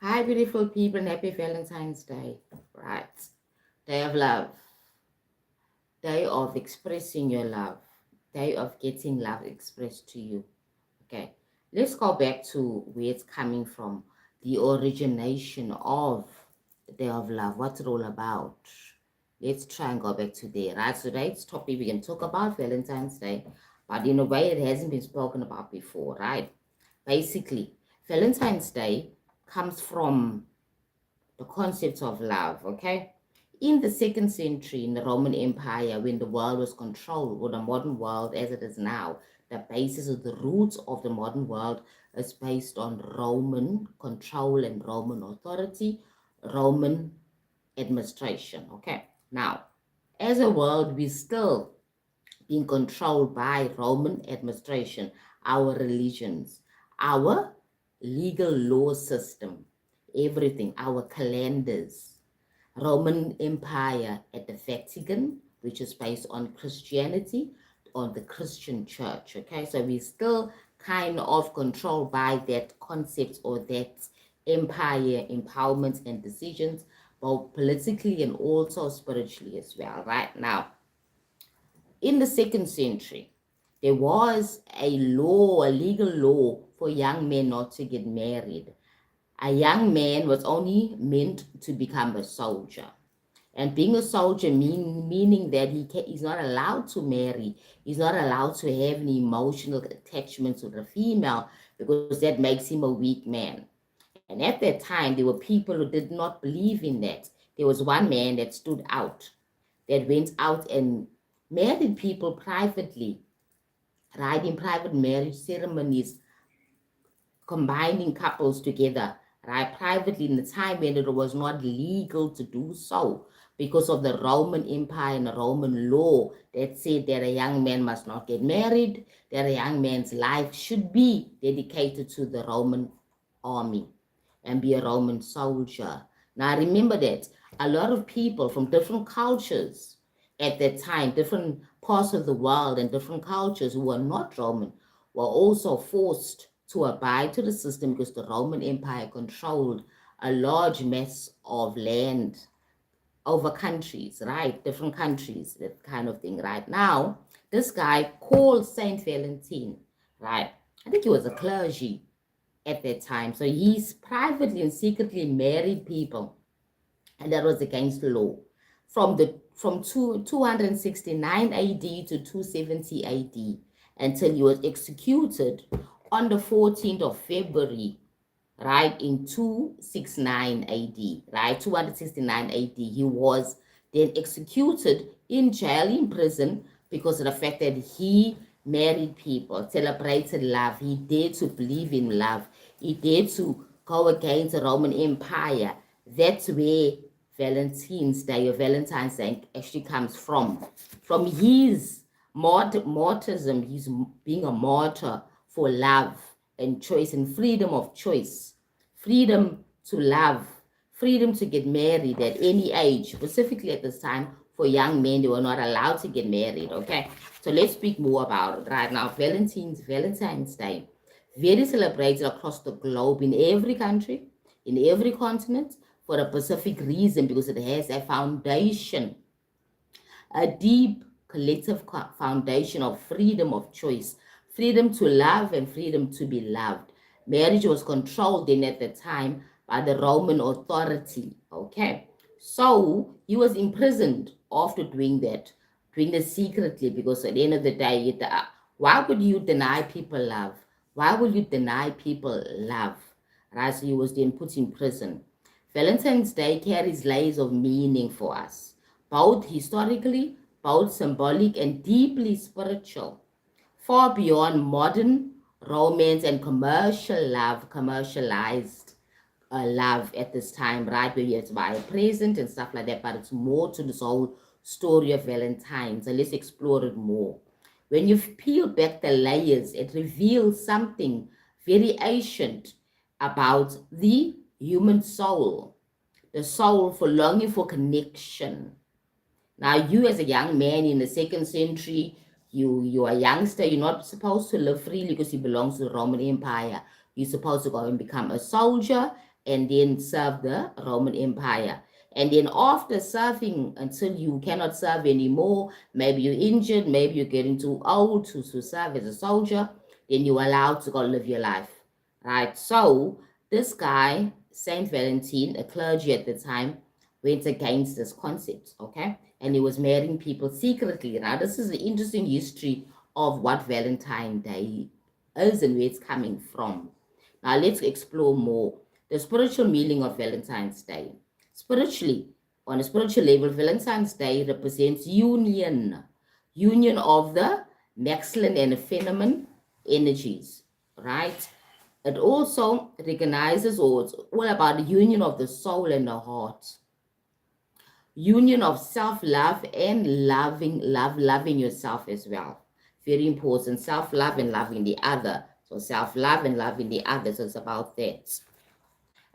Hi, beautiful people, and happy Valentine's Day. Right. Day of love, day of expressing your love, day of getting love expressed to you. Okay. Let's go back to where it's coming from, the origination of the day of love, what's it all about. Let's try and go back to there, right? So today's topic, we can talk about Valentine's Day, but in a way it hasn't been spoken about before, right? Basically, Valentine's Day comes from the concept of love, okay? In the second century, in the Roman Empire, when the world was controlled, or the modern world as it is now, the basis of the roots of the modern world is based on Roman control and Roman authority, Roman administration, okay? Now, as a world, we still being controlled by Roman administration, our religions, our legal law system, everything, our calendars, Roman Empire at the Vatican, which is based on Christianity, on the Christian church. Okay, so we still kind of controlled by that concept or that empire empowerment and decisions, both politically and also spiritually as well. Right now, in the second century, there was a law, a legal law for young men not to get married. A young man was only meant to become a soldier. And being a soldier meaning that he's not allowed to marry, he's not allowed to have any emotional attachments with a female because that makes him a weak man. And at that time, there were people who did not believe in that. There was one man that stood out, that went out and married people privately, right, in private marriage ceremonies, combining couples together, right, privately in the time when it was not legal to do so because of the Roman Empire and the Roman law that said that a young man must not get married, that a young man's life should be dedicated to the Roman army and be a Roman soldier. Now remember that a lot of people from different cultures at that time, different parts of the world and different cultures who were not Roman, were also forced to abide to the system because the Roman Empire controlled a large mass of land over countries, right? Different countries, that kind of thing. Right now, this guy called Saint Valentine, right? I think he was a clergy at that time. So he's privately and secretly married people, and that was against the law. From 269 AD to 270 AD until he was executed on the 14th of February, right, in 269 AD, right, 269 AD. He was then executed in jail, in prison, because of the fact that he married people, celebrated love. He dared to believe in love. He dared to go against the Roman Empire. That's where Valentine's Day or Valentine's Day actually comes from his martyrdom. He's being a martyr for love and choice and freedom of choice, freedom to love, freedom to get married at any age. Specifically at this time, for young men, they were not allowed to get married. Okay, so let's speak more about it right now. Valentine's Day, very celebrated across the globe, in every country, in every continent, for a specific reason, because it has a foundation, a deep collective foundation of freedom of choice, freedom to love and freedom to be loved. Marriage was controlled in at the time by the Roman authority. Okay, so he was imprisoned after doing that secretly, because at the end of the day, why would you deny people love? Why would you deny people love? Right, so he was then put in prison. Valentine's Day carries layers of meaning for us, both historically, both symbolic, and deeply spiritual, far beyond modern romance and commercial love, commercialized love at this time, right? Where you have to buy a present and stuff like that, but it's more to this whole story of Valentine. So let's explore it more. When you peel back the layers, it reveals something very ancient about the human soul, the soul for longing for connection. Now, you as a young man in the second century, you're a youngster, you're not supposed to live freely because you belong to the Roman Empire. You're supposed to go and become a soldier and then serve the Roman Empire. And then after serving until you cannot serve anymore, maybe you're injured, maybe you're getting too old to serve as a soldier, then you're allowed to go live your life, right? So this guy, Saint Valentine, a clergy at the time, went against this concept, okay? And he was marrying people secretly. Now, this is the interesting history of what Valentine Day is and where it's coming from. Now, let's explore more the spiritual meaning of Valentine's Day. Spiritually, on a spiritual level, Valentine's Day represents union of the masculine and feminine energies, right? It also recognizes, or it's all about the union of the soul and the heart, union of self-love and loving yourself as well. Very important. Self-love and loving the other. So self-love and loving the other. So it's about that.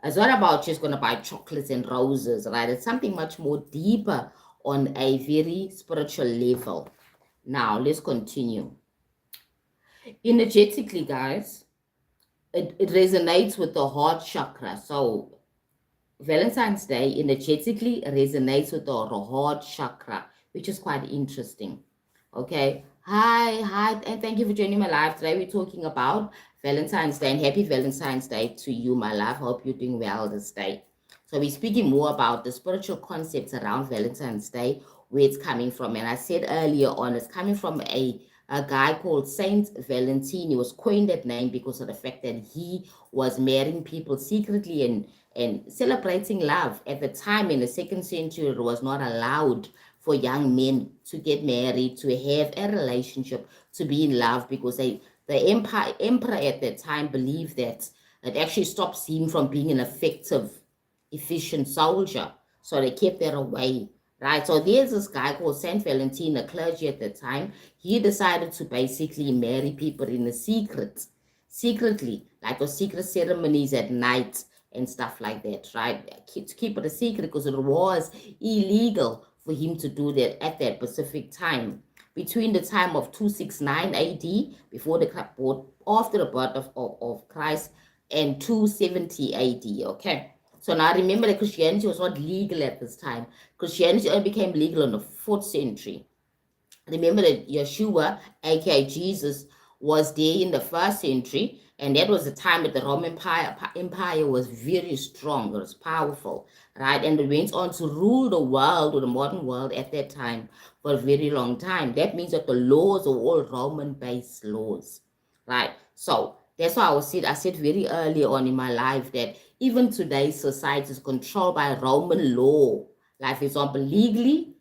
It's not about just going to buy chocolates and roses, right? It's something much more deeper on a very spiritual level. Now, let's continue. Energetically, guys, it resonates with the heart chakra. So Valentine's Day energetically resonates with the heart chakra, which is quite interesting. Okay. Hi, and thank you for joining my live. Today we're talking about Valentine's Day, and happy Valentine's Day to you, my love. Hope you're doing well this day. So we're speaking more about the spiritual concepts around Valentine's Day, where it's coming from. And I said earlier on, it's coming from a guy called Saint Valentine. He was coined that name because of the fact that he was marrying people secretly and celebrating love. At the time in the 2nd century, it was not allowed for young men to get married, to have a relationship, to be in love, because the emperor at that time believed that it actually stops him from being an effective, efficient soldier. So they kept that away, right? So there's this guy called Saint Valentine, a clergy at the time. He decided to basically marry people in the secretly, like those secret ceremonies at night and stuff like that, right? To keep it a secret, because it was illegal for him to do that at that specific time. Between the time of 269 AD, after the birth of Christ, and 270 AD, okay? So now remember that Christianity was not legal at this time. Christianity only became legal in the 4th century. Remember that Yeshua, aka Jesus, was there in the 1st century, and that was the time that the Roman Empire was very strong, it was powerful, right? And it went on to rule the world, or the modern world at that time, for a very long time. That means that the laws are all Roman-based laws, right? So that's why I said very early on in my life that even today's society is controlled by Roman law. Like, for example, legally,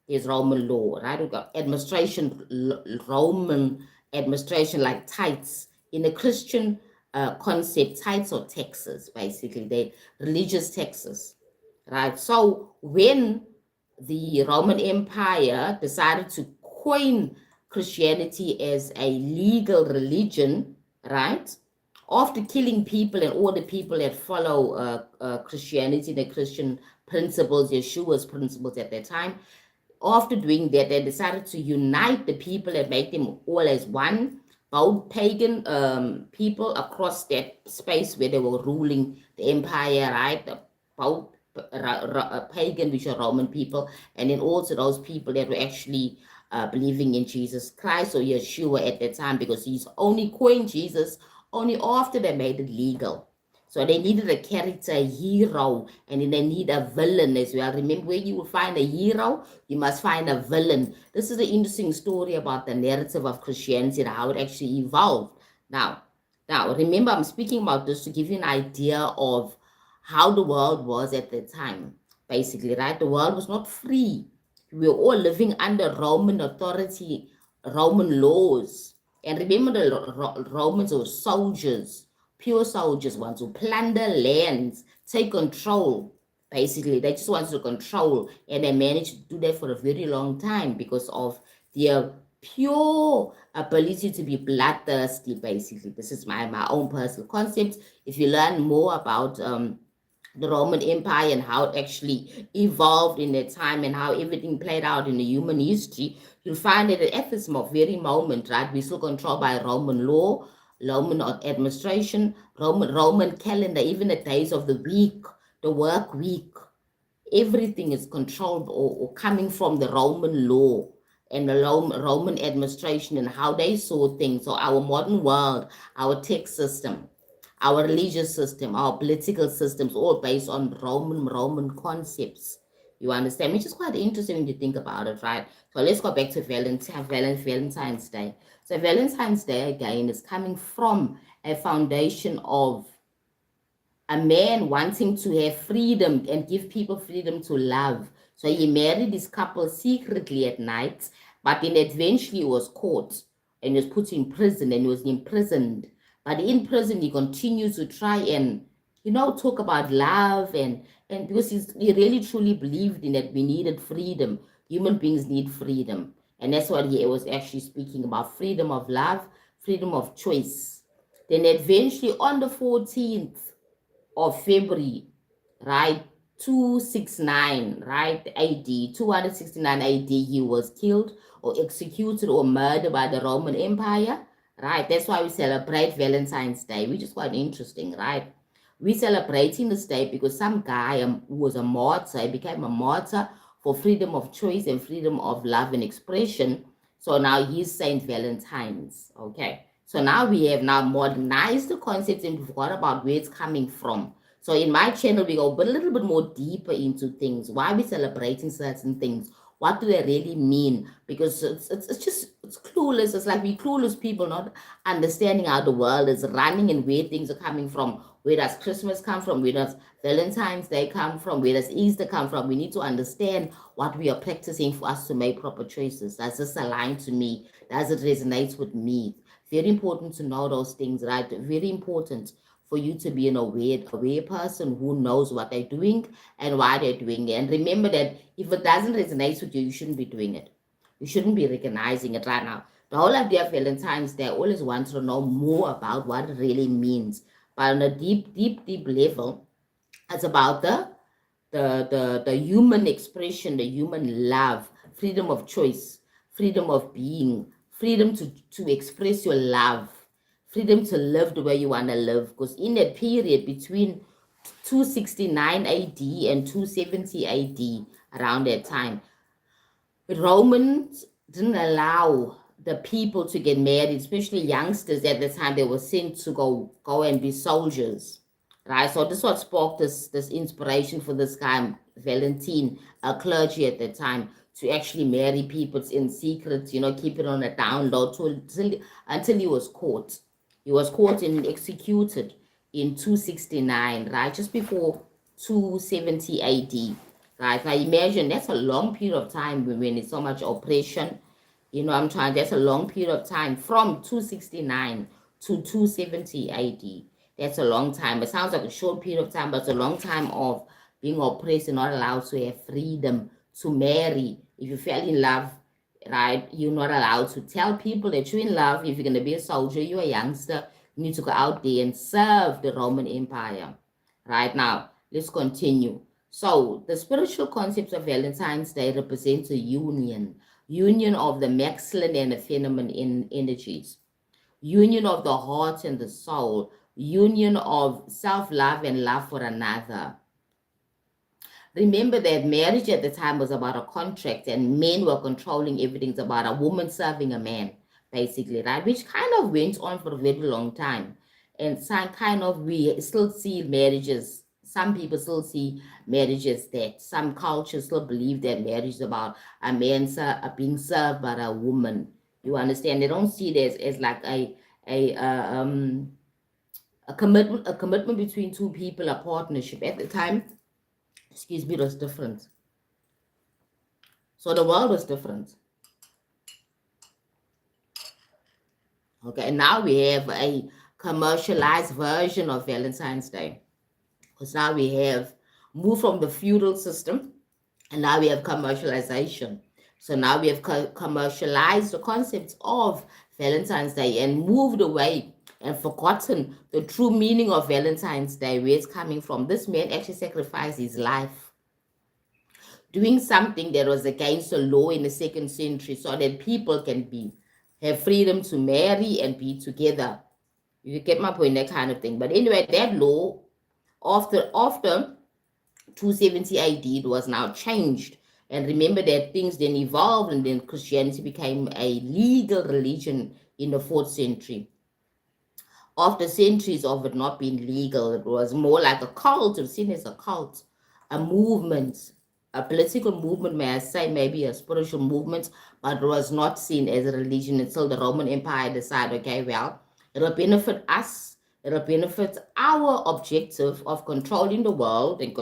is Roman law, right? We've got Roman administration, like tithes. In a Christian concept, tithes or taxes, basically, they religious taxes, right? So when the Roman Empire decided to coin Christianity as a legal religion, right? After killing people and all the people that follow Christianity, the Christian principles, Yeshua's principles at that time, after doing that, they decided to unite the people and make them all as one, both pagan people across that space where they were ruling the empire, right? Both pagan, which are Roman people, and then also those people that were actually believing in Jesus Christ or Yeshua at that time, because he's only coined Jesus only after they made it legal. So they needed a character, a hero, and then they need a villain as well. Remember, where you will find a hero, you must find a villain. This is an interesting story about the narrative of Christianity and how it actually evolved. Now, remember, I'm speaking about this to give you an idea of how the world was at the time, basically, right? The world was not free. We were all living under Roman authority, Roman laws. And remember, the Romans were soldiers, pure soldiers, want to plunder lands, take control. Basically, they just want to control, and they managed to do that for a very long time because of their pure ability to be bloodthirsty. Basically, this is my own personal concept. If you learn more about the Roman Empire and how it actually evolved in that time and how everything played out in the human history, you'll find that at this very moment, right, we're still controlled by Roman law. Roman administration, Roman calendar, even the days of the week, the work week, everything is controlled or coming from the Roman law and the Roman administration and how they saw things. So our modern world, our tech system, our religious system, our political systems, all based on Roman concepts. You understand? Which is quite interesting when you think about it, right? So let's go back to Valentine's Day. So Valentine's Day again is coming from a foundation of a man wanting to have freedom and give people freedom to love. So he married this couple secretly at night, but then eventually he was caught and was put in prison and was imprisoned. But in prison, he continues to try and, talk about love and because he really truly believed in that we needed freedom. Human beings need freedom. And that's what he was actually speaking about, freedom of love, freedom of choice. Then eventually on the 14th, of February, right? 269, right? AD, 269 AD, he was killed or executed or murdered by the Roman Empire, right? That's why we celebrate Valentine's Day, which is quite interesting, right? We celebrating this day because some guy who was a martyr, he became a martyr for freedom of choice and freedom of love and expression. So now he's Saint Valentine's, okay? So now we have now modernized the concept and we forgot about where it's coming from. So in my channel, we go a little bit more deeper into things. Why are we celebrating certain things? What do they really mean? Because it's clueless. It's like we clueless people not understanding how the world is running and where things are coming from. Where does Christmas come from? Where does Valentine's Day come from? Where does Easter come from? We need to understand what we are practicing for us to make proper choices. Does this align to me? Does it resonate with me? Very important to know those things, right? Very important for you to be an aware person who knows what they're doing and why they're doing it. And remember that if it doesn't resonate with you, you shouldn't be doing it. You shouldn't be recognizing it right now. The whole idea of Valentine's Day, I always want to know more about what it really means. But on a deep level, it's about the human expression, the human love, freedom of choice, freedom of being, freedom to express your love, freedom to live the way you want to live. Because in that period between 269 AD and 270 AD, around that time, Romans didn't allow the people to get married, especially youngsters at the time. They were sent to go and be soldiers, right? So this what sparked this inspiration for this guy Valentine, a clergy at the time, to actually marry people in secret, keep it on a down low until he was caught. He was caught and executed in 269, right, just before 270 AD. Right, now imagine that's a long period of time when it's so much oppression. That's a long period of time from 269 to 270 AD. That's a long time. It sounds like a short period of time, but it's a long time of being oppressed and not allowed to have freedom to marry. If you fell in love, right, you're not allowed to tell people that you're in love. If you're going to be a soldier, you're a youngster, you need to go out there and serve the Roman Empire. Right now, let's continue. So the spiritual concepts of Valentine's Day represents a union of the masculine and the feminine energies, union of the heart and the soul, union of self-love and love for another. Remember that marriage at the time was about a contract and men were controlling everything. It's about a woman serving a man, basically, right? Which kind of went on for a very long time. And some kind of, we still see marriages, some people still see marriages that some cultures still believe that marriage is about a man being served by a woman. You understand? They don't see it as like a commitment between two people, a partnership. At the time, excuse me, it was different. So the world was different. Okay, and now we have a commercialized version of Valentine's Day. Because now we have moved from the feudal system and now we have commercialization. So now we have commercialized the concept of Valentine's Day and moved away and forgotten the true meaning of Valentine's Day, where it's coming from. This man actually sacrificed his life doing something that was against the law in the 2nd century so that people can have freedom to marry and be together. You get my point, that kind of thing. But anyway, that law after 270 AD, it was now changed. And remember that things then evolved, and then Christianity became a legal religion in the 4th century. After centuries of it not being legal, it was more like a cult, it was seen as a cult, a movement, a political movement, may I say, maybe a spiritual movement, but it was not seen as a religion until the Roman Empire decided, okay, well, it'll benefit us, it'll benefit our objective of controlling the world and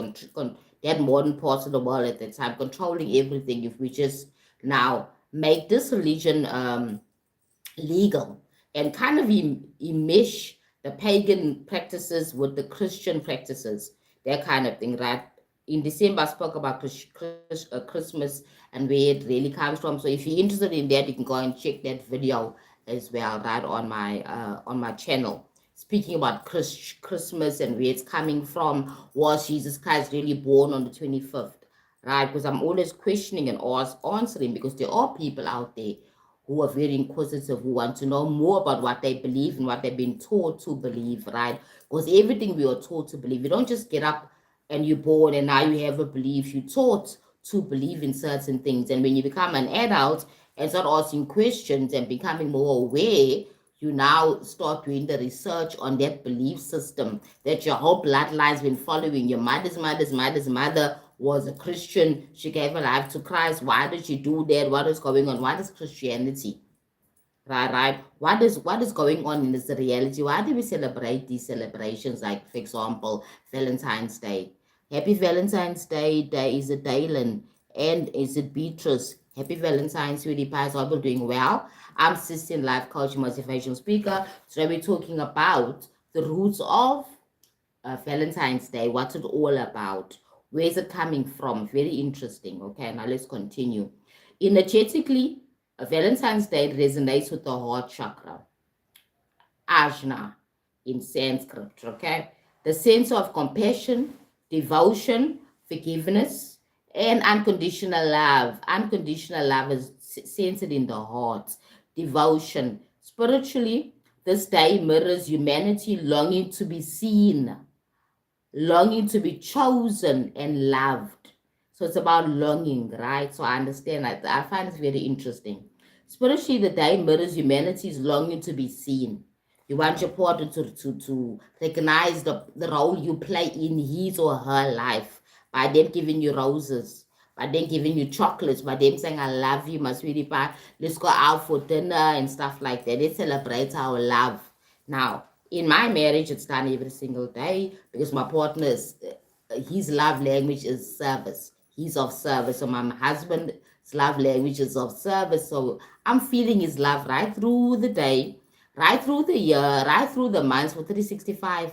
that modern parts of the world at that time, controlling everything. If we just now make this religion legal and kind of mesh the pagan practices with the Christian practices, that kind of thing, right? In December, I spoke about Christmas and where it really comes from. So if you're interested in that, you can go and check that video as well, right, on my channel. Speaking about Christmas and where it's coming from, was Jesus Christ really born on the 25th, right? Because I'm always questioning and always answering, because there are people out there who are very inquisitive, who want to know more about what they believe and what they've been taught to believe, right? Because everything we are taught to believe, you don't just get up and you're born and now you have a belief. You're taught to believe in certain things. And when you become an adult and start asking questions and becoming more aware, you now start doing the research on that belief system that your whole bloodline's been following. Your mother's mother was a Christian. She gave her life to Christ. Why did she do that? What is going on? What is Christianity? Right. What is going on in this reality? Why do we celebrate these celebrations? Like, for example, Valentine's Day. Happy Valentine's Day. There is a Dylan. And is it Beatrice? Happy Valentine's, sweetie pie. So I'm doing well. I'm Sistine, life coach, motivational speaker. Today we're talking about the roots of Valentine's Day. What's it all about? Where is it coming from? Very interesting. Okay, now let's continue. Energetically, Valentine's Day resonates with the heart chakra, ajna in Sanskrit. Okay, the sense of compassion, devotion, forgiveness, and unconditional love. Unconditional love is centered in the heart. Devotion. Spiritually, this day mirrors humanity longing to be seen, longing to be chosen and loved. So it's about longing, right? So I understand that. I find it very interesting. Spiritually, the day mirrors humanity's longing to be seen. You want your partner to recognize the role you play in his or her life by them giving you roses, by them giving you chocolates, by them saying, I love you, my sweetie pie. Let's go out for dinner and stuff like that. It celebrates our love. Now, in my marriage, it's done every single day because my partner's his love language is service. He's of service. So my husband's love language is of service. So I'm feeling his love right through the day, right through the year, right through the months for 365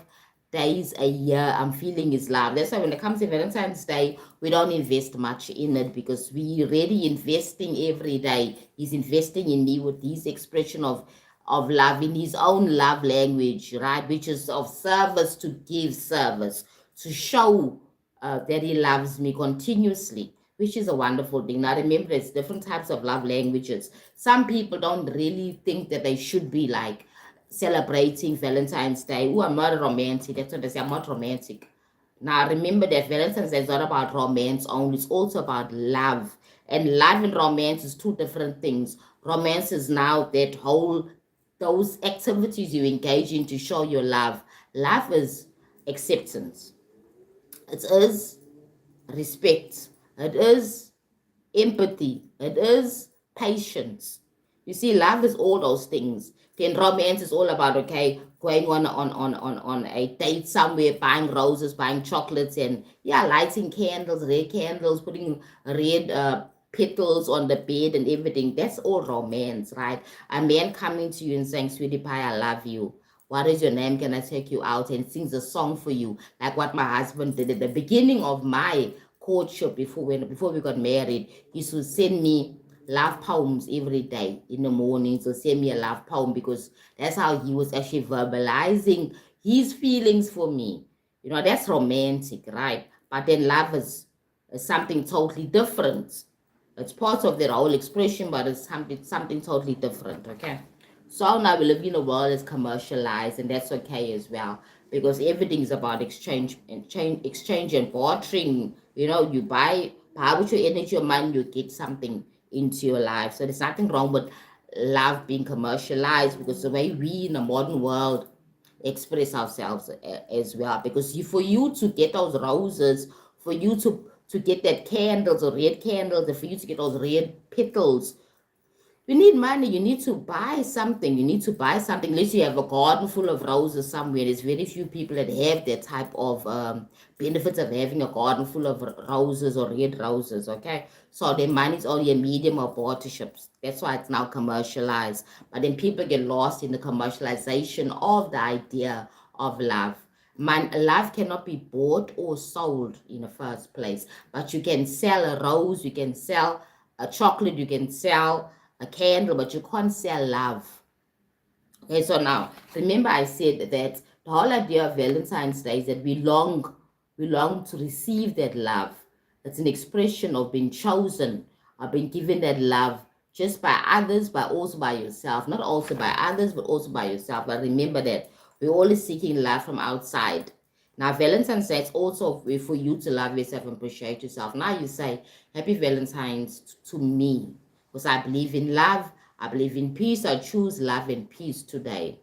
days a year. I'm feeling his love. That's why when it comes to Valentine's Day, we don't invest much in it because we already investing every day. He's investing in me with his expression of love in his own love language, right? Which is of service, to give service, to show that he loves me continuously, which is a wonderful thing. Now remember, there's different types of love languages. Some people don't really think that they should be like celebrating Valentine's Day. Oh, I'm not romantic. That's what they say. I'm not romantic. Now remember that Valentine's Day is not about romance only. It's also about love. And love and romance is two different things. Romance is now that whole those activities you engage in to show your love. Love is acceptance. It is respect. It is empathy. It is patience. You see, love is all those things. Then romance is all about, okay, going on a date somewhere, buying roses, buying chocolates, and yeah, lighting candles, red candles, putting red petals on the bed and everything. That's all romance, right? A man coming to you and saying, sweetie pie, I love you. What is your name? Can I take you out? And sings a song for you, like what my husband did at the beginning of my courtship before we got married. He used to send me love poems every day in the morning. So send me a love poem because that's how he was actually verbalizing his feelings for me. You know, that's romantic, right? But then love is something totally different. It's part of their whole expression, but it's something totally different, okay? So now we live in a world that's commercialized, and that's okay as well, because everything is about exchange and bartering. You buy with your energy or money, you get something into your life. So there's nothing wrong with love being commercialized, because the way we in the modern world express ourselves as well. Because for you to get those roses, for you to get that candles or red candles, and for you to get those red petals, you need money. You need to buy something. You need to buy something. Unless you have a garden full of roses somewhere. There's very few people that have that type of benefits of having a garden full of roses or red roses. Okay, so their money is only a medium of barterships. That's why it's now commercialized. But then people get lost in the commercialization of the idea of love. Love cannot be bought or sold in the first place. But you can sell a rose. You can sell a chocolate. You can sell a candle, but you can't sell love. Okay, so now remember I said that the whole idea of Valentine's Day is that we long to receive that love. It's an expression of being chosen, of being given that love just by others, but also by yourself. Not also by others, but also by yourself. But remember that we're always seeking love from outside. Now, Valentine's Day is also for you to love yourself and appreciate yourself. Now you say, Happy Valentine's to me, because I believe in love. I believe in peace. I choose love and peace today.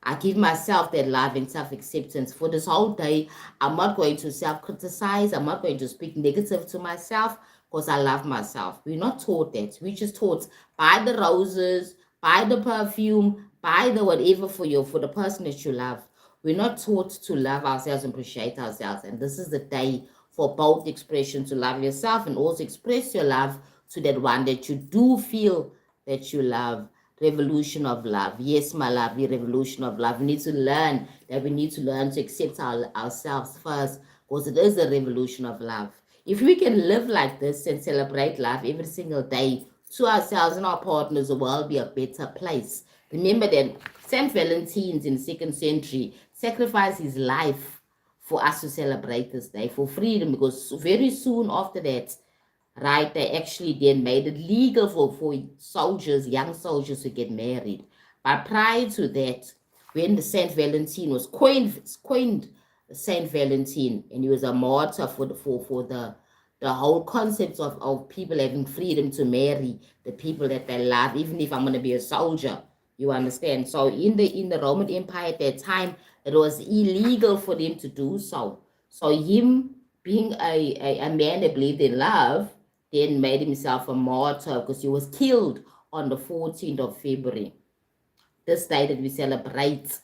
I give myself that love and self-acceptance. For this whole day, I'm not going to self-criticize. I'm not going to speak negative to myself, because I love myself. We're not taught that. We're just taught, buy the roses, buy the perfume, buy the whatever for the person that you love. We're not taught to love ourselves and appreciate ourselves. And this is the day for both expression, to love yourself and also express your love to that one that you do feel that you love. Revolution of love. Yes, my lovely revolution of love. We need to learn that we need to learn to accept ourselves first, because it is a revolution of love. If we can live like this and celebrate love every single day to ourselves and our partners, the world will be a better place. Remember that Saint Valentine in the 2nd century sacrificed his life for us to celebrate this day for freedom, because very soon after that, right, they actually then made it legal for soldiers, young soldiers, to get married. But prior to that, when the Saint Valentine was coined Saint Valentine, and he was a martyr for the whole concept of people having freedom to marry the people that they love, even if I'm going to be a soldier. You understand? So in the Roman Empire at that time, it was illegal for them to do so. So him being a man that believed in love, then made himself a martyr, because he was killed on the 14th of February, this day that we celebrate,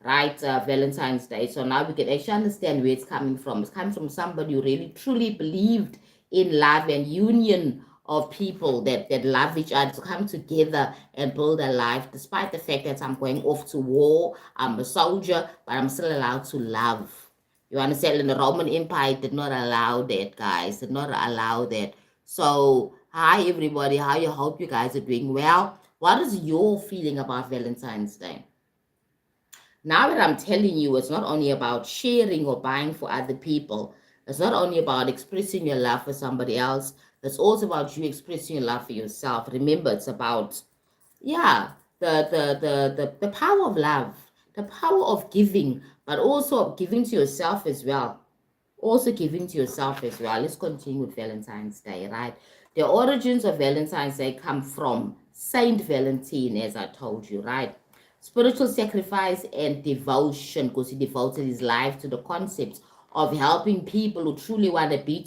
right, Valentine's Day. So now we can actually understand where it's coming from. It's coming from somebody who really truly believed in love and union of people that love each other, to come together and build a life, despite the fact that I'm going off to war, I'm a soldier, but I'm still allowed to love. You understand? And the Roman Empire did not allow that, guys. Did not allow that. So, hi everybody. How you hope you guys are doing well. What is your feeling about Valentine's Day? Now that I'm telling you, it's not only about sharing or buying for other people. It's not only about expressing your love for somebody else. It's also about you expressing your love for yourself. Remember, it's about, yeah, the power of love, the power of giving, but also giving to yourself as well. Also giving to yourself as well. Let's continue with Valentine's Day, right? The origins of Valentine's Day come from Saint Valentine, as I told you, right? Spiritual sacrifice and devotion, because he devoted his life to the concept of helping people who truly want to be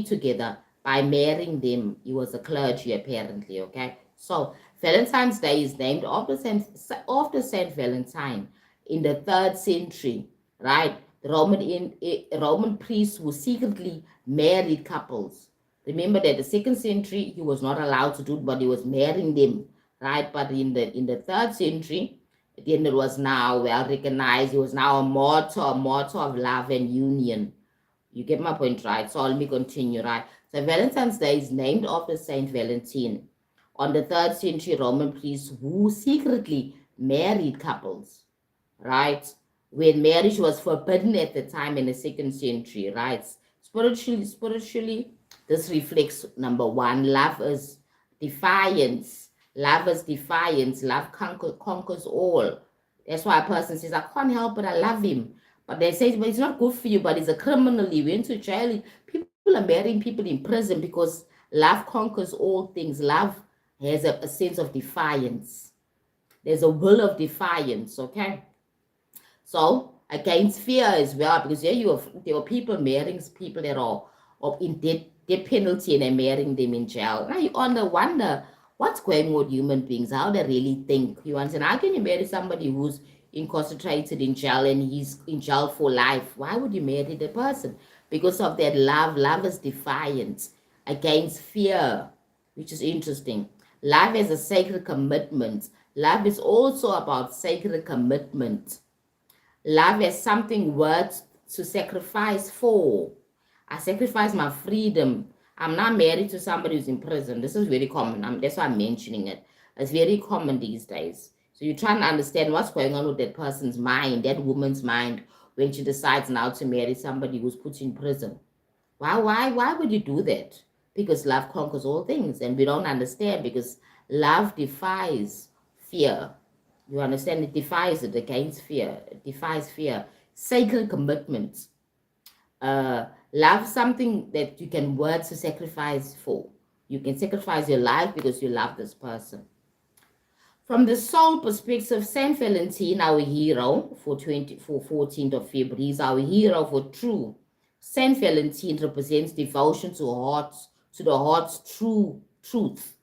together by marrying them. He was a clergy, apparently, okay? So Valentine's Day is named after Saint Valentine in the 3rd century, right? The Roman priests who secretly married couples. Remember that the 2nd century he was not allowed to do it, but he was marrying them, right? But in the 3rd century, then it was now well recognized. He was now a martyr of love and union. You get my point, right? So let me continue, right? So Valentine's Day is named after Saint Valentine, on the 3rd century Roman priests who secretly married couples, right? When marriage was forbidden at the time in the 2nd century, right? Spiritually, this reflects number one, love is defiance, Love is defiance. Love conquers all. That's why a person says, I can't help it, I love him. But they say, but it's not good for you, but he's a criminal, he went to jail. People are marrying people in prison because love conquers all things. Love has a sense of defiance. There's a will of defiance, okay? So against fear as well, because there are people marrying people that are in death penalty and they're marrying them in jail. Now you wonder what's going on with human beings, how they really think. You understand? How can you marry somebody who's incarcerated in jail and he's in jail for life? Why would you marry the person? Because of that love. Love is defiance against fear, which is interesting. Love is a sacred commitment. Love is also about sacred commitment. Love is something worth to sacrifice for. I sacrifice my freedom. I'm not married to somebody who's in prison. This is very common. That's why I'm mentioning it. It's very common these days. So you're trying to understand what's going on with that person's mind, that woman's mind, when she decides now to marry somebody who's put in prison. Why would you do that? Because love conquers all things, and we don't understand because love defies fear. You understand? It defies it against fear. It defies fear. Sacred commitments. Love something that you can work to sacrifice for. You can sacrifice your life because you love this person. From the soul perspective, Saint Valentine, our hero for 14th of February, is our hero for true. Saint Valentine represents devotion to the heart's true truth,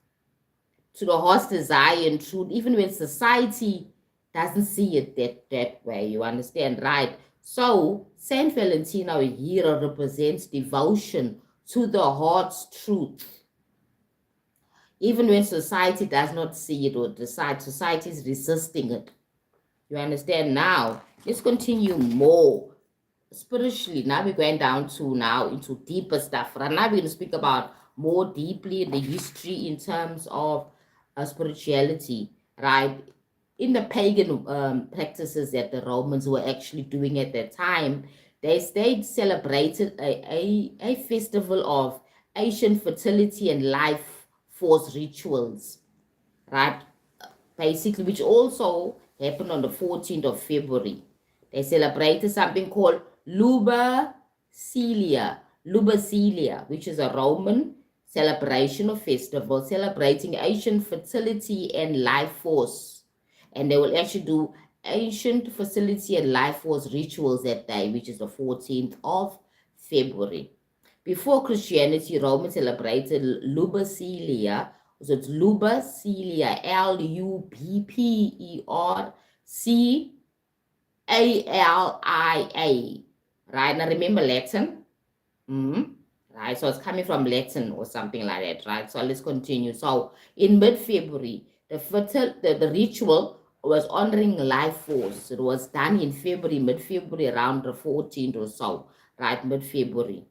to the heart's desire and truth, even when society doesn't see it that way. You understand, right? So Saint Valentine, our hero, represents devotion to the heart's truth, even when society does not see it or decide society is resisting it. You understand? Now let's continue more spiritually. Now we're going down to now into deeper stuff. Right now we're going to speak about more deeply the history in terms of spirituality, right? In the pagan practices that the Romans were actually doing at that time, they celebrated a festival of ancient fertility and life force rituals, right? Basically, which also happened on the 14th of February. They celebrated something called Lubercalia, which is a Roman celebration of festival celebrating ancient fertility and life force. And they will actually do ancient fertility and life force rituals that day, which is the 14th of February. Before Christianity, Romans celebrated Lubercalia. So it's Lubercalia, Lubercalia, right? Now remember Latin, right? So it's coming from Latin or something like that, right? So let's continue. So in mid-February, the ritual was honoring life force. It was done in February, mid-February, around the 14th or so, right? Mid-February.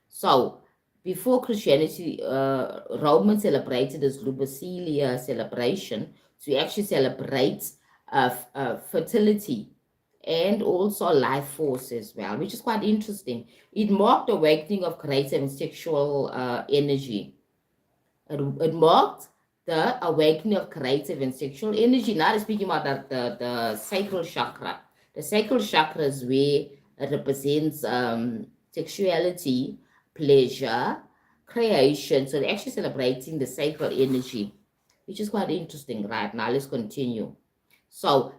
So before Christianity, Romans celebrated this Lubercalia celebration to actually celebrate fertility and also life force as well, which is quite interesting. It marked the awakening of creative and sexual energy. It marked the awakening of creative and sexual energy. Now, speaking about the sacral chakra. The sacral chakra is where it represents sexuality, pleasure, creation. So they're actually celebrating the sacral energy, which is quite interesting. Right now, let's continue. So,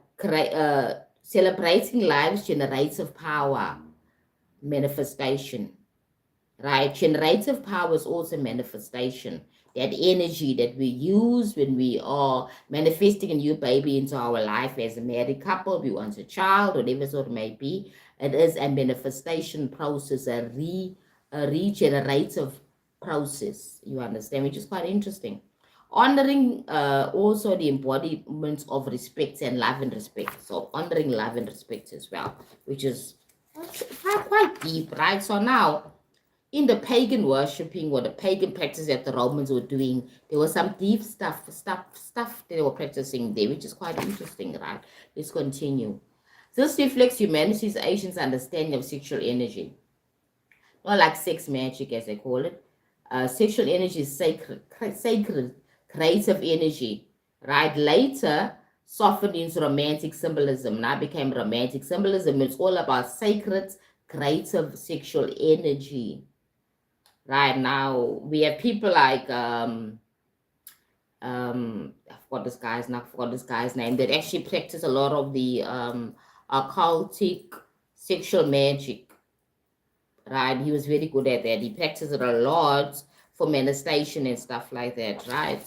celebrating life's generative power, manifestation, right? Generative power is also manifestation. That energy that we use when we are manifesting a new baby into our life as a married couple, we want a child, whatever sort it may be. It is a manifestation process, a regenerative process. You understand, which is quite interesting. Honoring also the embodiment of respect and love and respect. So honoring love and respect as well, which is quite deep, right? So now in the pagan worshipping or the pagan practice that the Romans were doing, there was some deep stuff they were practicing there, which is quite interesting, right? Let's continue. This reflects humanity's ancient understanding of sexual energy. Not like sex magic, as they call it. Sexual energy is sacred, creative energy. right? Later, softened into romantic symbolism. Now became romantic symbolism. It's all about sacred, creative sexual energy. Right now, we have people like I forgot this guy's name, that actually practice a lot of the occultic sexual magic. Right, he was very good at that. He practiced it a lot for manifestation and stuff like that. Right.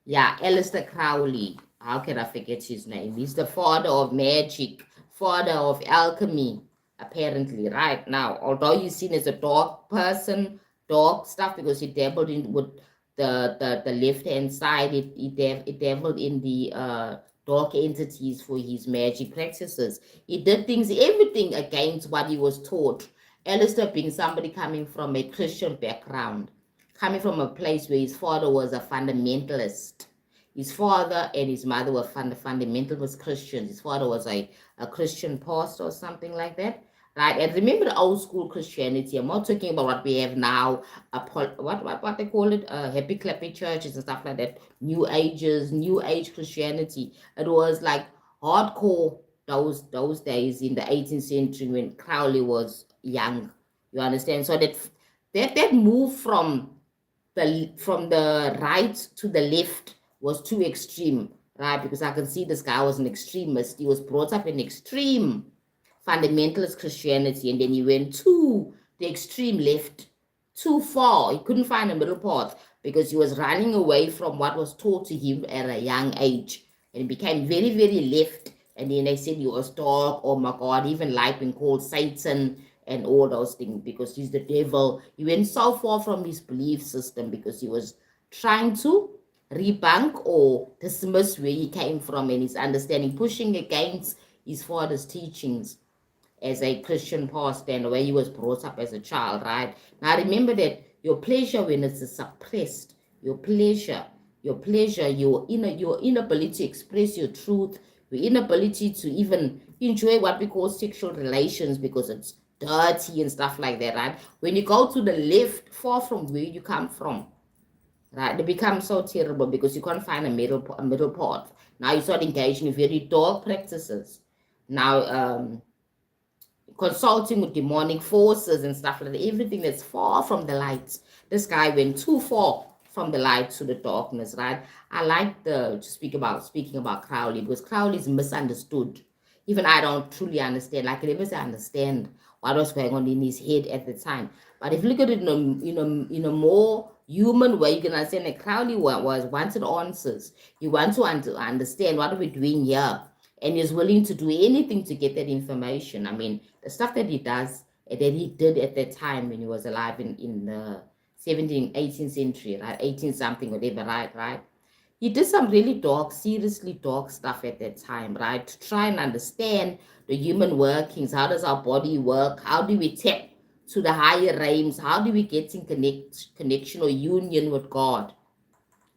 Yeah, Aleister Crowley. How can I forget his name? He's the father of magic, father of alchemy, apparently, right now. Although he's seen as a dark person, dark stuff, because he dabbled in with the left hand side, he dabbled in the dark entities for his magic practices. He did things, everything against what he was taught. Aleister being somebody coming from a Christian background, coming from a place where his father was a fundamentalist. His father and his mother were fundamentalist Christians. His father was a Christian pastor or something like that. Right? And remember the old school Christianity. I'm not talking about what we have now, what they call it, happy clappy churches and stuff like that. New age Christianity. It was like hardcore those days in the 18th century when Crowley was young. You understand? So that move from the right to the left was too extreme, right? Because I can see this guy was an extremist. He was brought up in extreme fundamentalist Christianity, and then he went to the extreme left too far. He couldn't find a middle path because he was running away from what was taught to him at a young age, and he became very, very left. And then they said he was dark. Oh my God, even like being called Satan and all those things because he's the devil. He went so far from his belief system because he was trying to debunk or dismiss where he came from and his understanding, pushing against his father's teachings as a Christian pastor and the way he was brought up as a child, right? Now remember that your pleasure, when it's suppressed, your inability to express your truth, your inability to even enjoy what we call sexual relations because it's dirty and stuff like that, right? When you go to the left, far from where you come from, right, it becomes so terrible because you can't find a middle path. Now you start engaging in very dark practices. Now, consulting with demonic forces and stuff like that, everything that's far from the light. This guy went too far from the light to the darkness, right? I like to speaking about Crowley because Crowley is misunderstood. Even I don't truly understand. Like I never understand what was going on in his head at the time. But if you look at it in a more human way, you can understand that Crowley wanted answers. You want to understand what are we doing here, and is willing to do anything to get that information. I mean, the stuff that he does, that he did at that time when he was alive in the 17th, 18th century, right? 18 something, whatever, right? He did some really dark, seriously dark stuff at that time, right? To try and understand the human workings. How does our body work? How do we tap to the higher realms? How do we get in connection or union with God?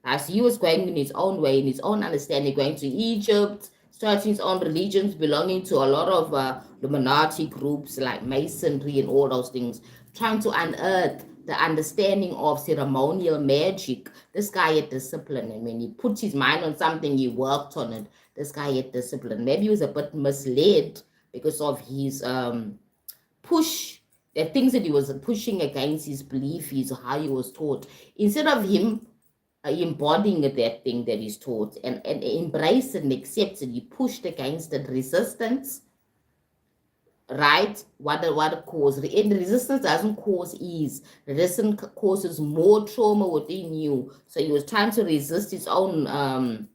As he was going in his own way, in his own understanding, going to Egypt, starting his own religions, belonging to a lot of Illuminati groups like Masonry and all those things, trying to unearth the understanding of ceremonial magic. This guy had discipline, and when he put his mind on something, he worked on it. This guy had discipline. Maybe he was a bit misled because of his push, the things that he was pushing against his belief, is how he was taught. Instead of him embodying that thing that he's taught and embrace it and accept it, he pushed against it, resistance, right? What it causes, and resistance doesn't cause ease. Resistance causes more trauma within you. So he was trying to resist his own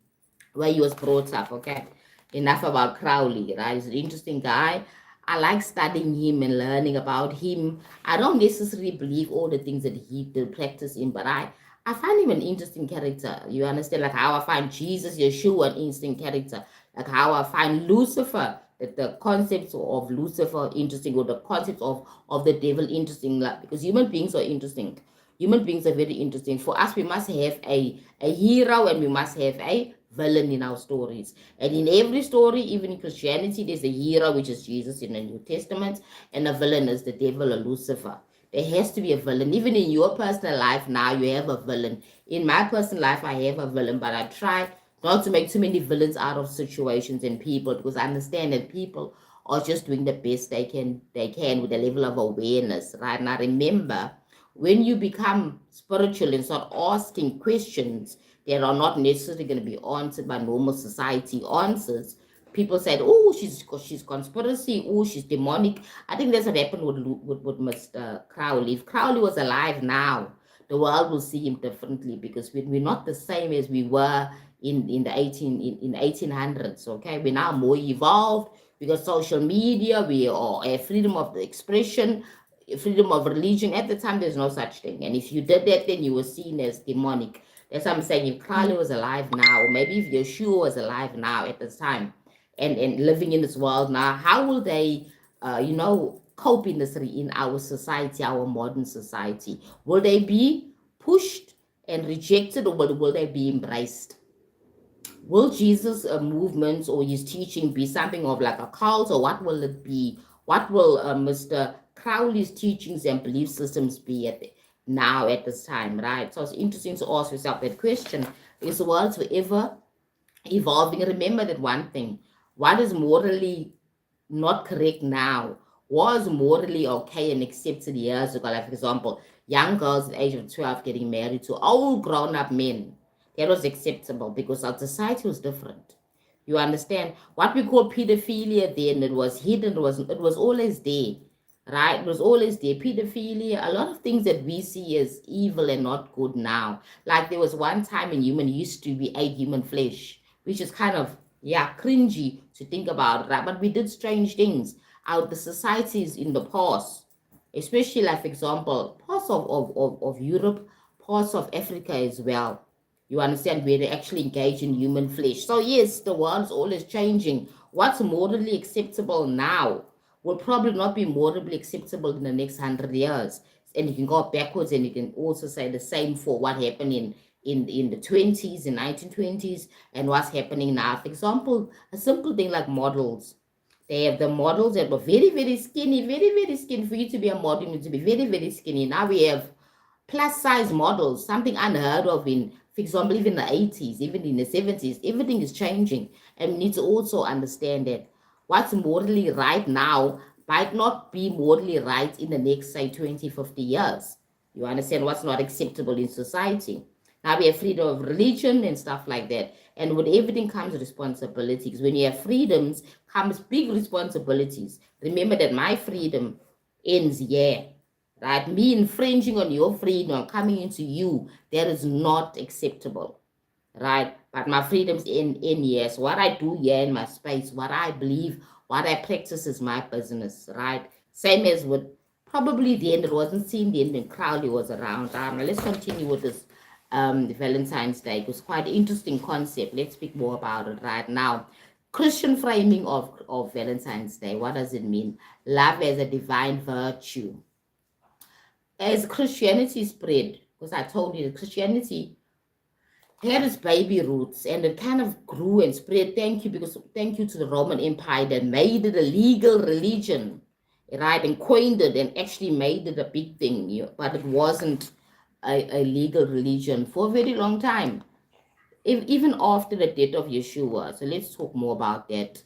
where he was brought up. Okay, enough about Crowley, right? He's an interesting guy. I like studying him and learning about him. I don't necessarily believe all the things that he did practice in, but I find him an interesting character. You understand? Like how I find Jesus, Yeshua, an interesting character. Like how I find Lucifer, that the concepts of Lucifer interesting, or the concepts of the devil interesting. Like, because human beings are interesting. Human beings are very interesting. For us, we must have a hero and we must have a villain in our stories. And in every story, even in Christianity, there's a hero, which is Jesus in the New Testament, and a villain is the devil or Lucifer. There has to be a villain. Even in your personal life now, you have a villain. In my personal life, I have a villain, but I try not to make too many villains out of situations and people, because I understand that people are just doing the best they can with a level of awareness, right? Now remember, when you become spiritual and start asking questions that are not necessarily going to be answered by normal society answers, people said, oh, she's conspiracy, oh, she's demonic. I think that's what happened with Mr. Crowley. If Crowley was alive now, the world will see him differently, because we're not the same as we were in the 1800s. Okay, we're now more evolved. We got social media, we are freedom of the expression, freedom of religion. At the time there's no such thing, and if you did that, then you were seen as demonic. That's what I'm saying. If Crowley was alive now, or maybe if Yeshua was alive now at the time, and living in this world now, how will they cope in this in our society, our modern society? Will they be pushed and rejected, or will they be embraced? Will Jesus' movements or his teaching be something of like a cult, or what will it be? What will Mr. Crowley's teachings and belief systems be now at this time, right? So it's interesting to ask yourself that question. Is the world forever evolving? Remember that one thing: what is morally not correct now was morally okay and accepted years ago. Like, for example, young girls at the age of 12 getting married to old grown-up men. That was acceptable because our society was different. You understand? What we call pedophilia then, it was hidden, it was always there. Right? It was always there. Pedophilia, a lot of things that we see as evil and not good now. Like there was one time in human history we ate human flesh, which is kind of, yeah, cringy to think about, right? But we did strange things out the societies in the past, especially like, for example, parts of Europe, parts of Africa as well. You understand, where they actually engage in human flesh. So yes, the world's always changing. What's morally acceptable now will probably not be morally acceptable in the next 100 years. And you can go backwards, and you can also say the same for what happened in the 20s, in 1920s, and what's happening now. For example, a simple thing like models. They have the models that were very, very skinny, very, very skinny. For you to be a model, you need to be very, very skinny. Now we have plus size models, something unheard of in, for example, even the 80s, even in the 70s. Everything is changing. And we need to also understand that what's morally right now might not be morally right in the next, say, 20, 50 years. You understand what's not acceptable in society. Now we have freedom of religion and stuff like that. And with everything comes responsibilities. When you have freedoms, comes big responsibilities. Remember that my freedom ends here, right? Me infringing on your freedom, coming into you, that is not acceptable, right? But my freedoms in yes. What I do here in my space, what I believe, what I practice is my business, right? Same as with probably the end, it wasn't seen the end when Crowley was around. Let's continue with this Valentine's Day. It was quite an interesting concept. Let's speak more about it right now. Christian framing of Valentine's Day. What does it mean? Love as a divine virtue. As Christianity spread, because I told you that Christianity had its baby roots and it kind of grew and spread. Thank you to the Roman Empire that made it a legal religion, right? And coined it and actually made it a big thing, but it wasn't a legal religion for a very long time, even after the death of Yeshua. So let's talk more about that.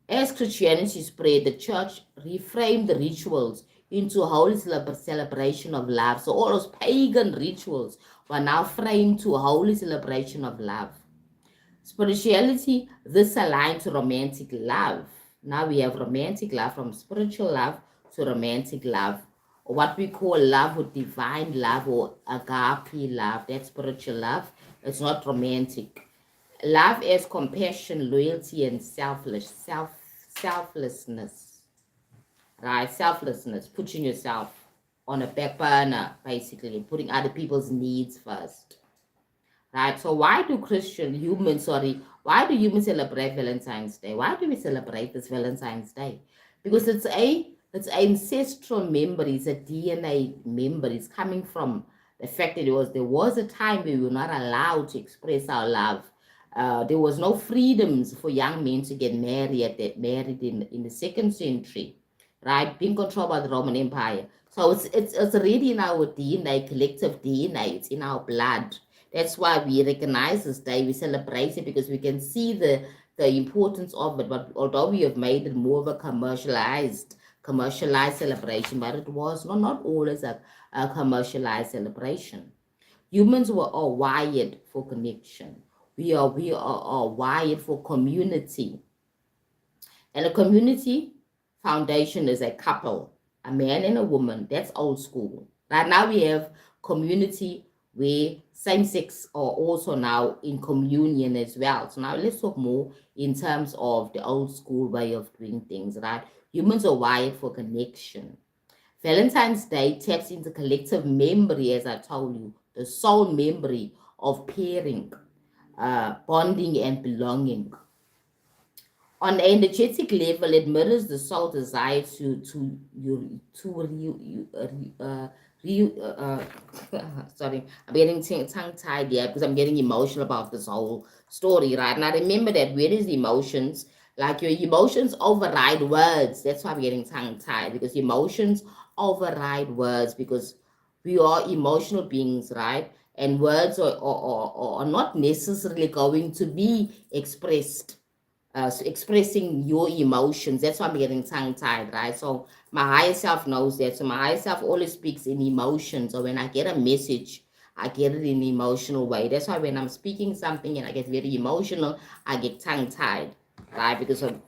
As Christianity spread, the church reframed the rituals into a holy celebration of love. So all those pagan rituals were now framed to a holy celebration of love. Spirituality, this aligned to romantic love. Now we have romantic love, from spiritual love to romantic love, or what we call love with divine love, or agape love. That's spiritual love. It's not romantic. Love as compassion, loyalty, and selflessness. Right? Selflessness, putting yourself on a back burner, basically, putting other people's needs first. Right? So why do humans celebrate Valentine's Day? Why do we celebrate this Valentine's Day? Because it's ancestral memory, it's a DNA memory. It's coming from the fact that there was a time where we were not allowed to express our love. There was no freedoms for young men to get married in the 2nd century, right? Being controlled by the Roman Empire. So it's already in our DNA, collective DNA. It's in our blood. That's why we recognize this day, we celebrate it because we can see the importance of it. But although we have made it more of a commercialized celebration, but it was not always a commercialized celebration. Humans are wired for connection. We are wired for community. And a community foundation is a couple, a man and a woman. That's old school. Right now we have community where same sex are also now in communion as well. So now let's talk more in terms of the old school way of doing things, right? Humans are wired for connection. Valentine's Day taps into collective memory, as I told you, the soul memory of pairing, bonding, and belonging. On an energetic level, it mirrors the soul desire sorry, I'm getting tongue tied here because I'm getting emotional about this whole story, right? And I remember that where is emotions, like your emotions override words. That's why I'm getting tongue tied, because emotions override words, because we are emotional beings, right? And words are not necessarily going to be expressed, so expressing your emotions. That's why I'm getting tongue tied, right? So my higher self knows that. So my higher self always speaks in emotions. So when I get a message, I get it in an emotional way. That's why when I'm speaking something and I get very emotional, I get tongue tied, right? Because of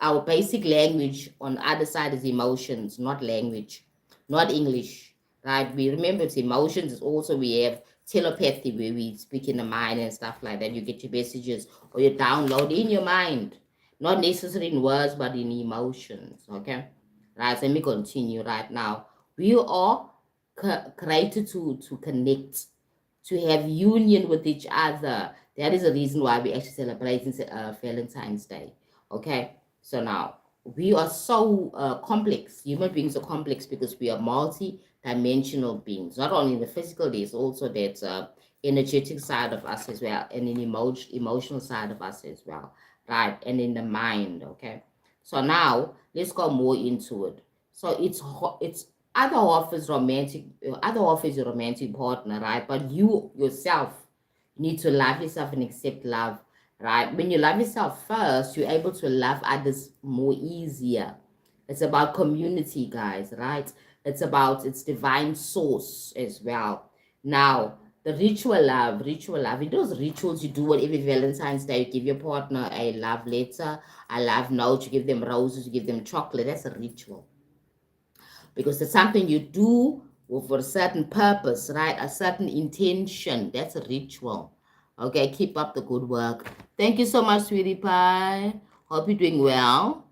our basic language on the other side is emotions, not language, not English, right? We remember it's emotions. It's also we have telepathy where we speak in the mind and stuff like that. You get your messages or you download in your mind, not necessarily in words, but in emotions, okay? Right, so let me continue right now. We are created to connect, to have union with each other. That is the reason why we actually celebrate Valentine's Day. Okay, so now we are so complex. Human beings are complex because we are multi-dimensional beings. Not only in the physical, there's also that energetic side of us as well, and an emotional side of us as well, right? And in the mind. Okay, so now let's go more into it. So it's other half is romantic, other half is your romantic partner, right? But you yourself need to love yourself and accept love, right? When you love yourself first, you're able to love others more easier. It's about community, guys, right? It's about its divine source as well. Now, the ritual love, in those rituals you do on every Valentine's Day, you give your partner a love letter, a love note, you give them roses, you give them chocolate. That's a ritual, because it's something you do for a certain purpose, right? A certain intention. That's a ritual. Okay, keep up the good work. Thank you so much, sweetie pie. Hope you're doing well.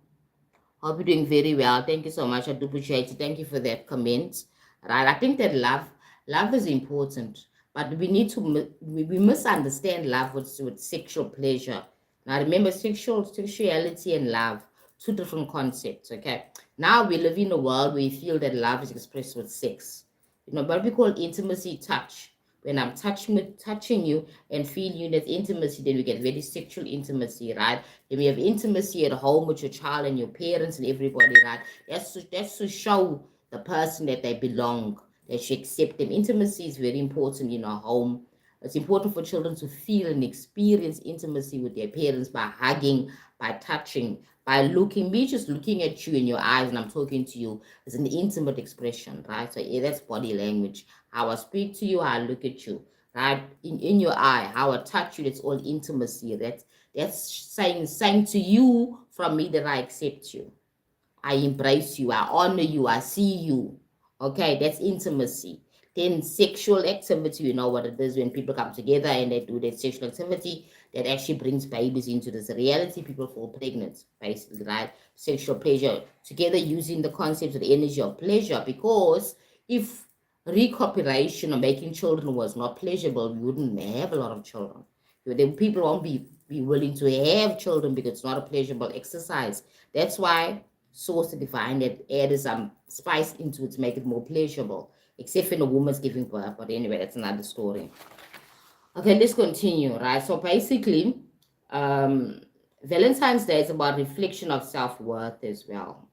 Hope you're doing very well. Thank you so much. I do appreciate it. Thank you for that comment. Right? I think that love is important, but we need to we misunderstand love with sexual pleasure. Now remember, sexuality and love, two different concepts. Okay. Now we live in a world where we feel that love is expressed with sex. You know, what we call intimacy, touch. When I'm touching you and feeling you, that's intimacy. Then we get very sexual intimacy, right? Then we have intimacy at home with your child and your parents and everybody, right? That's to show the person that they belong, that you accept them. Intimacy is very important in our home. It's important for children to feel and experience intimacy with their parents by hugging, by touching, by looking. Me just looking at you in your eyes and I'm talking to you is an intimate expression, right? So yeah, that's body language. How I speak to you, how I look at you, right? In your eye, how I touch you, that's all intimacy. That's saying to you from me that I accept you. I embrace you, I honor you, I see you. Okay, that's intimacy. Then sexual activity, you know what it is when people come together and they do their sexual activity that actually brings babies into this reality. People fall pregnant, basically, right? Sexual pleasure, together using the concept of the energy of pleasure, because if recopulation or making children was not pleasurable, we wouldn't have a lot of children. Then people won't be willing to have children because it's not a pleasurable exercise. That's why source to define that added some spice into it to make it more pleasurable, except when a woman's giving birth. But anyway, that's another story. Okay, let's continue, right? So basically, Valentine's Day is about reflection of self-worth as well.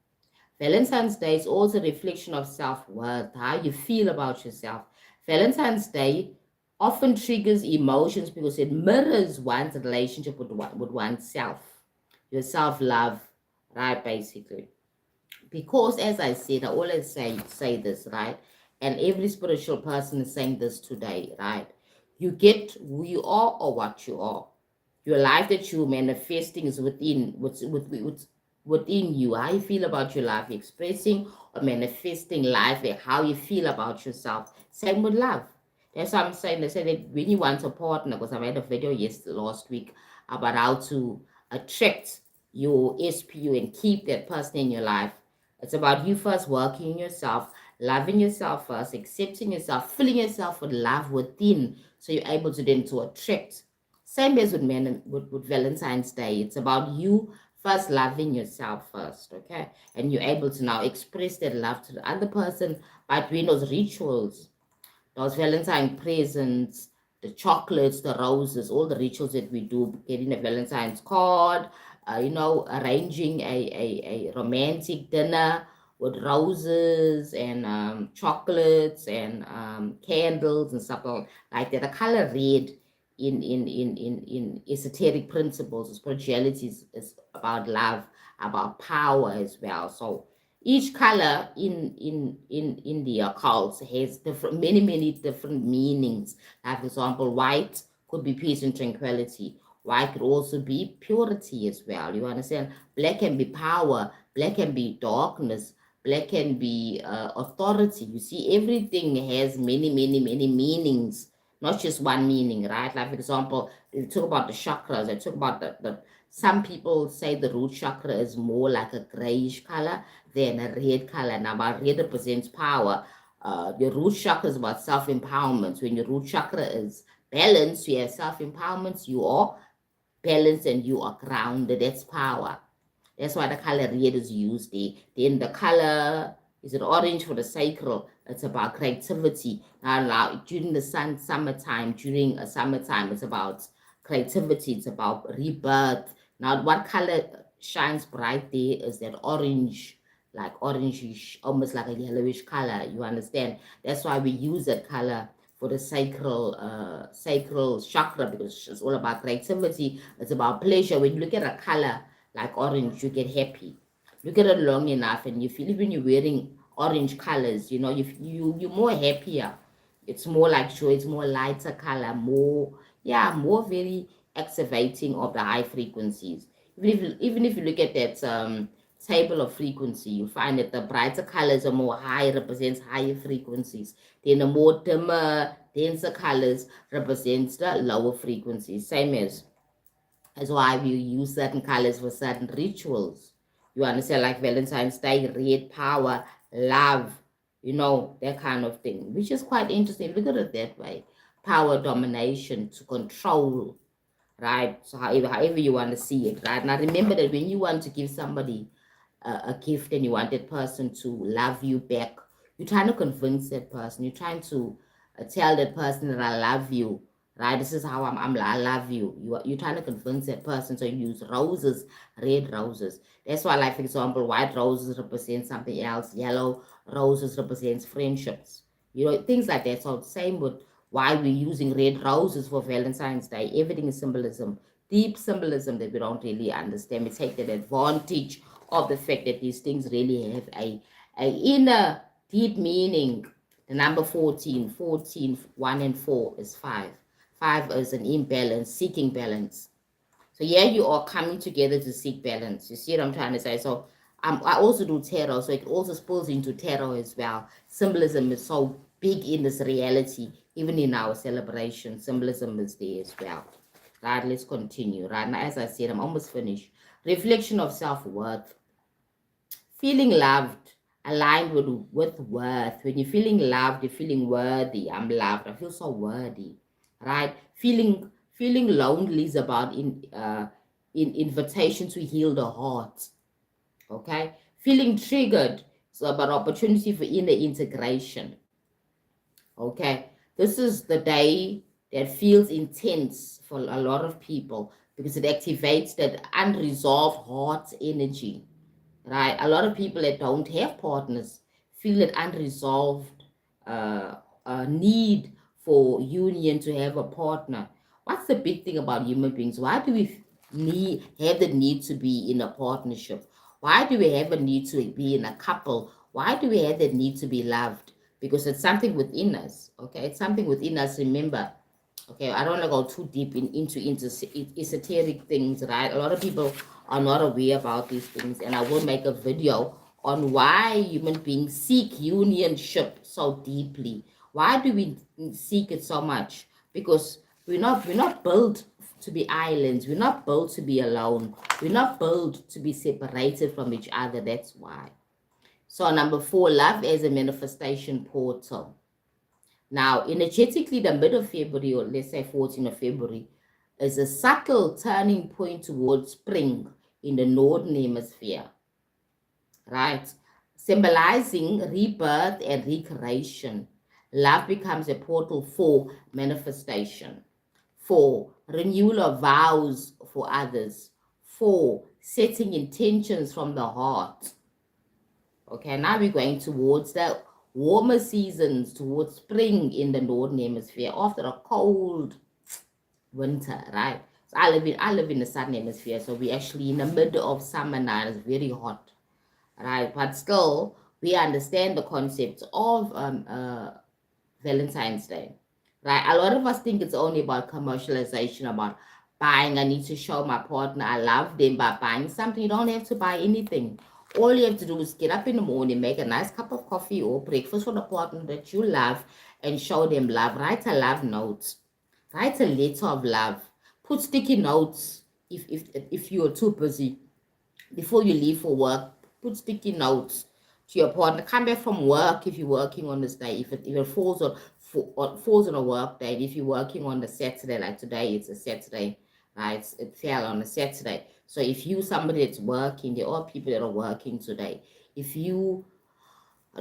Valentine's Day is also a reflection of self-worth, how you feel about yourself. Valentine's Day often triggers emotions because it mirrors one's relationship with oneself, your self-love, right, basically. Because as I said, I always say this, right? And every spiritual person is saying this today, right? You get who you are or what you are. Your life that you're manifesting is within you. How you feel about your life, expressing or manifesting life, and how you feel about yourself. Same with love. That's what I'm saying. They say that when you want a partner, because I made a video last week about how to attract your SPU and keep that person in your life. It's about you first working on yourself, loving yourself first, accepting yourself, filling yourself with love within, so you're able to then to attract. Same as with men with Valentine's Day. It's about you first loving yourself first, okay? And you're able to now express that love to the other person by doing those rituals, those Valentine presents, the chocolates, the roses, all the rituals that we do, getting a Valentine's card, arranging a romantic dinner with roses and chocolates and candles and stuff like that. The color red in esoteric principles, spirituality is about love, about power as well. So each color in the occult has different many different meanings. Like for example, white could be peace and tranquility. White could also be purity as well. You understand? Black can be power. Black can be darkness. Black can be authority. You see, everything has many meanings, not just one meaning, right? Like for example, they talk about the chakras. They talk about the some people say the root chakra is more like a grayish color than a red color. Now, about red represents power. Your root chakra is about self-empowerment. When your root chakra is balanced, you have self-empowerment, you are balanced and you are grounded. That's power. That's why the color red is used there. Then the color, is it orange for the sacral? It's about creativity. Now during the summertime, it's about creativity. It's about rebirth. Now, what color shines bright there is that orange, like orangish, almost like a yellowish color. You understand? That's why we use that color for the sacral chakra, because it's all about creativity. It's about pleasure. When you look at a color like orange, you get happy. Look at it long enough, and you feel, when you're wearing orange colors, you're more happier. It's more like joy. It's more lighter color, more very activating of the high frequencies. Even if you look at that table of frequency, you find that the brighter colors are more high, represents higher frequencies. Then the more dimmer, denser colors represents the lower frequencies. Same as why we use certain colors for certain rituals. You understand, like Valentine's Day, red, power, love, that kind of thing, which is quite interesting. Look at it that way. Power, domination, to control, right? So however you want to see it, right? Now remember that when you want to give somebody a gift and you want that person to love you back, you're trying to convince that person. You're trying to tell that person that I love you, right? This is how I love you. You're trying to convince that person. So you use roses, red roses. That's why, like for example, white roses represent something else. Yellow roses represents friendships. Things like that. So same with why we're using red roses for Valentine's Day. Everything is symbolism, deep symbolism that we don't really understand. We take that advantage of the fact that these things really have a inner deep meaning. The number 14, 1 and 4 is 5. 5 is an imbalance, seeking balance. So here you are coming together to seek balance. You see what I'm trying to say? So I also do tarot, so it also spills into tarot as well. Symbolism is so big in this reality, even in our celebration. Symbolism is there as well. Right, let's continue. Right now, as I said, I'm almost finished. Reflection of self-worth. Feeling loved, aligned with worth. When you're feeling loved, you're feeling worthy. I'm loved. I feel so worthy, right? Feeling lonely is about in invitation to heal the heart. Okay, feeling triggered is about opportunity for inner integration. Okay, this is the day that feels intense for a lot of people because it activates that unresolved heart energy, right? A lot of people that don't have partners feel an unresolved uh, need for union to have a partner. What's the big thing about human beings? Why do we have the need to be in a partnership? Why do we have a need to be in a couple? Why do we have the need to be loved? Because it's something within us. Okay, it's something within us. Remember, okay, I don't want to go too deep into esoteric things, right? A lot of people are not aware about these things, and I will make a video on why human beings seek unionship so deeply. Why do we seek it so much? Because we're not built to be islands. We're not built to be alone. We're not built to be separated from each other. That's why. So number 4, love as a manifestation portal. Now, energetically, the mid of February, or let's say 14th of February, is a subtle turning point towards spring in the northern hemisphere, right? Symbolizing rebirth and recreation. Love becomes a portal for manifestation, for renewal of vows for others, for setting intentions from the heart. Okay, now we're going towards the warmer seasons, towards spring in the northern hemisphere after a cold winter, right? So I live in the southern hemisphere, so we're actually in the middle of summer now. It's very hot, right? But still, we understand the concept of Valentine's Day, right? A lot of us think it's only about commercialization, about buying. I need to show my partner I love them by buying something. You don't have to buy anything. All you have to do is get up in the morning, make a nice cup of coffee or breakfast for the partner that you love, and show them love. Write a love note. Write a letter of love. Put sticky notes if you're too busy before you leave for work. Put sticky notes to your partner. Come back from work if you're working on this day. If it falls on a work day. If you're working on the Saturday, like today, it's a Saturday, right? It fell on a Saturday. So if you somebody that's working, there are people that are working today. If you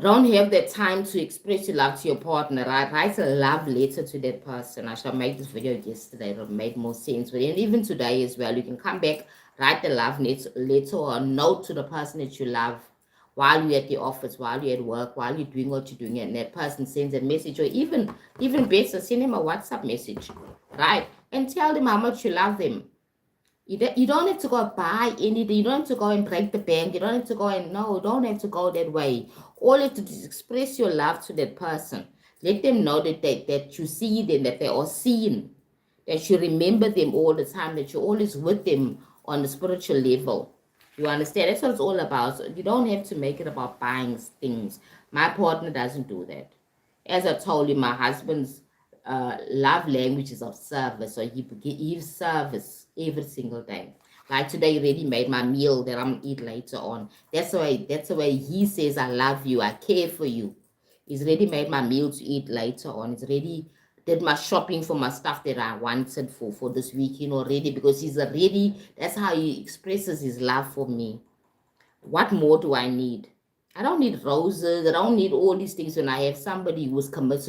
don't have that time to express your love to your partner, right? Write a love letter to that person. I should have made this video yesterday. It would have made more sense. But even today as well, you can come back, write a love letter or a note to the person that you love while you're at the office, while you're at work, while you're doing what you're doing, and that person sends a message, or even better, send him a WhatsApp message, right? And tell them how much you love them. You don't have to go buy anything. You don't have to go and break the bank. You don't have to go and, no, don't have to go that way. All you have to do is express your love to that person. Let them know that you see them, that they are seen, that you remember them all the time, that you're always with them on the spiritual level. You understand? That's what it's all about. So you don't have to make it about buying things. My partner doesn't do that. As I told you, my husband's love language is of service. So he gives service every single day. Like today, he already made my meal that I'm gonna eat later on. That's the way he says, I love you, I care for you. He's already made my meal to eat later on. He's already did my shopping for my stuff that I wanted for this weekend already, because he's already, that's how he expresses his love for me. What more do I need? I don't need roses. I don't need all these things when I have somebody who's committed